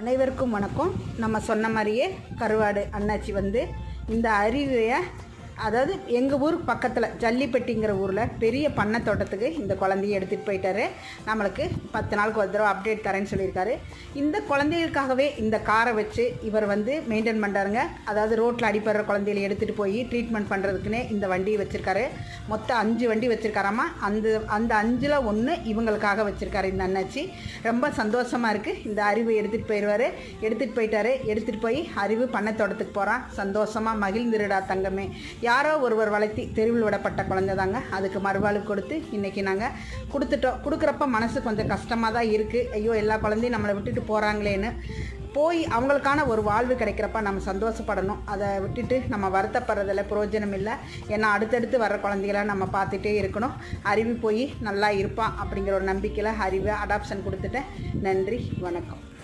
அனைவருக்கும் வணக்கம். நம்ம சொன்ன மாதிரியே கருவாடு அண்ணாச்சி இந்த அருவியை, அதாவது எங்கள் ஊர் பக்கத்தில் ஜல்லிப்பட்டிங்கிற ஊரில் பெரிய பண்ணை தோட்டத்துக்கு இந்த குழந்தைய எடுத்துகிட்டு போயிட்டாரு. நம்மளுக்கு 10 நாளுக்கு ஒரு தடவை அப்டேட் தரேன்னு சொல்லியிருக்காரு. இந்த குழந்தைகளுக்காகவே இந்த காரை வச்சு இவர் மெயின்டைன் பண்ணுறாருங்க. அதாவது ரோட்டில் அடிப்படுற குழந்தைகளை எடுத்துகிட்டு போய் ட்ரீட்மெண்ட் பண்ணுறதுக்குன்னே இந்த வண்டியை வச்சுருக்காரு. மொத்தம் 5 வண்டி வச்சுருக்காராமா. அந்த 5ல் 1 இவங்களுக்காக வச்சுருக்காரு இந்த அண்ணாச்சி. ரொம்ப சந்தோஷமாக இருக்குது. இந்த அருவி எடுத்துகிட்டு போய் அருவி பண்ணை தோட்டத்துக்கு போகிறான். சந்தோஷமாக மகிழ்ந்துருடா தங்கமே. யாரோ ஒருவர் வளர்த்தி தெருவில் விடப்பட்ட குழந்தை தாங்க. அதுக்கு மறுவாழ்வு கொடுத்து இன்றைக்கி நாங்கள் கொடுக்குறப்ப மனசு கொஞ்சம் கஷ்டமாக தான் இருக்குது. ஐயோ, எல்லா குழந்தையும் நம்மளை விட்டுட்டு போகிறாங்களேன்னு. போய் அவங்களுக்கான ஒரு வாழ்வு கிடைக்கிறப்ப நம்ம சந்தோஷப்படணும். அதை விட்டுட்டு நம்ம வருத்தப்படுறதில் பிரயோஜனம் இல்லை. ஏன்னா அடுத்தடுத்து வர்ற குழந்தைகளை நம்ம பார்த்துட்டே இருக்கணும். அருவி போய் நல்லா இருப்பான் அப்படிங்கிற ஒரு நம்பிக்கையில் அருவி அடாப்ஷன் கொடுத்துட்டேன். நன்றி, வணக்கம்.